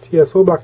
Sziasztok, bak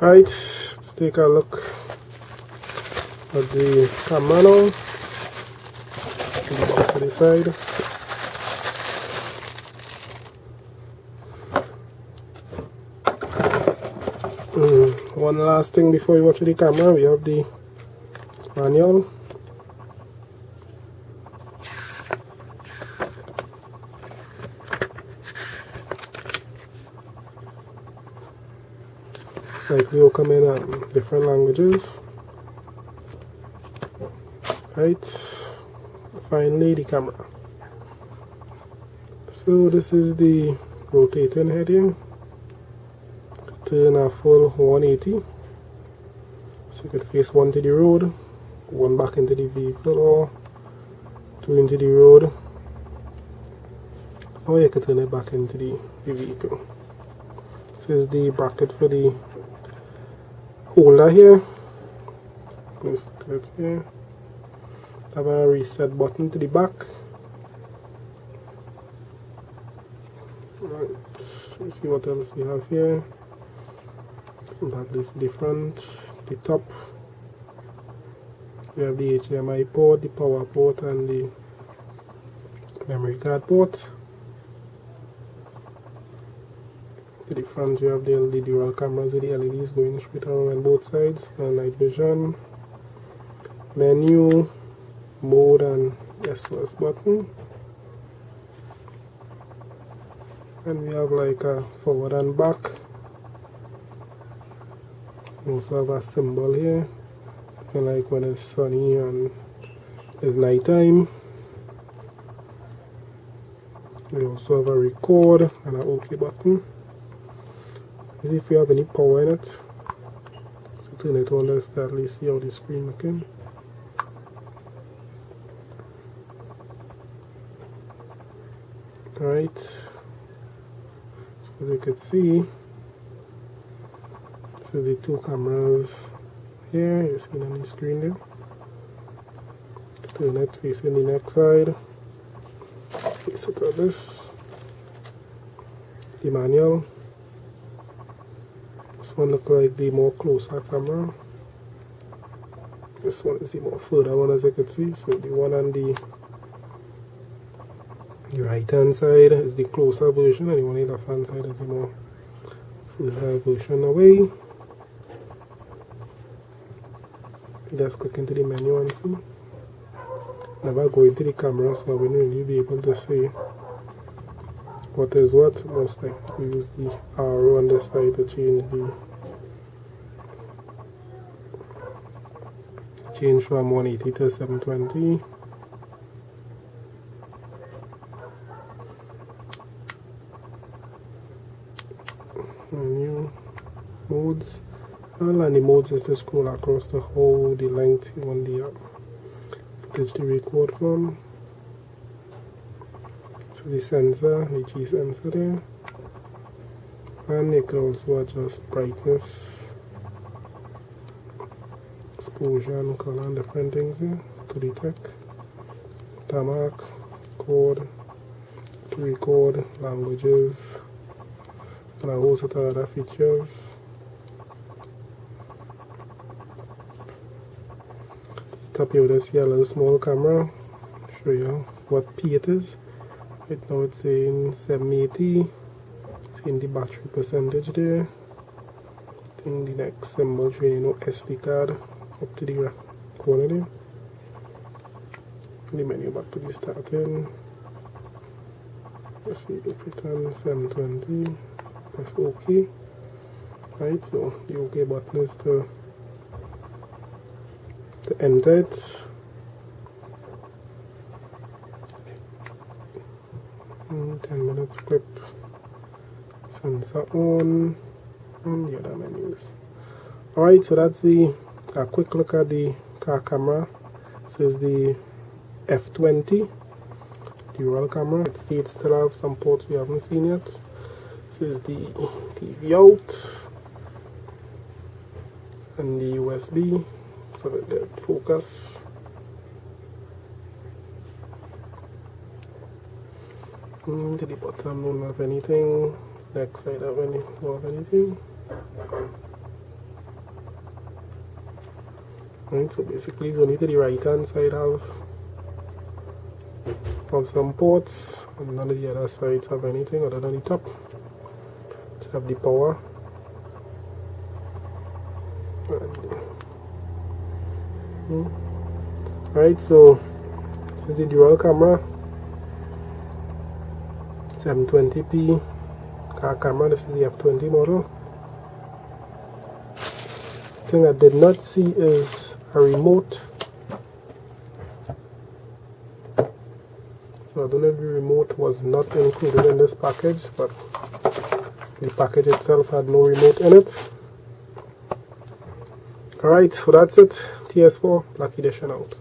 Alright, let's take a look at the camera now. To the back to the side. One last thing before you watch the camera, we have the manual. It's likely will come in different languages. Right, finally the camera. So this is the rotating head here. Turn a full 180. So you could face one to the road, one back into the vehicle, or two into the road, or you could turn it back into the vehicle. This is the bracket for the holder here. Just put it here. Have a reset button to the back. Right, let's see what else we have here. Back this to the front, the top. We have the HDMI port, the power port, and the memory card port. To the front, you have the dual cameras with the LEDs going straight around on both sides, and night vision, menu, mode, and SOS button. And we have like a forward and back. We also have a symbol here, like when it's sunny and it's night time. We also have a record and an OK button. Let's see if we have any power in it. So turn it on, let's at least see how the screen looking. Alright, so as you can see, this is the two cameras here, you see on the screen there. Turn it facing the next side. Face it like this. The manual. This one looks like the more closer camera. This one is the more further one, as you can see. So the one on the right hand side is the closer version, and the one on the left hand side is the more further version away. Just click into the menu and see. Never go into the camera, so I wouldn't really be able to see what is what. Most likely we use the arrow on this side to change from 180 to 720. Menu, modes. And the modes is to scroll across the whole the length you want the footage to record from. So the sensor, the G sensor there, and you can also adjust brightness, exposure and color and different things here to detect. Tarmac, code, to record, languages, and a whole set of other features. Top here, let's see a little small camera. Show you what P it is. Right now it's saying 780. Seeing the battery percentage there. I think the next symbol showing SD card up to the corner there. The menu back to the starting. Let's see, if it's on 720. Press OK. Right, so the OK button is to enter it. 10 minutes clip, sensor on, and the other menus. Alright, so that's a quick look at the car camera. This is the F20 dual camera. It still have some ports we haven't seen yet. This is the TV out and the USB. So that focus. To the bottom don't have anything. Next side have anything. Right, so basically it's only to the right hand side of some ports, and none of the other sides have anything other than the top. Just have the power. Right, so this is the dual camera, 720p car camera. This is the F20 model. The thing I did not see is a remote. So I don't know if the remote was not included in this package, but the package itself had no remote in it. Alright, so that's it. TS4 Black Edition out.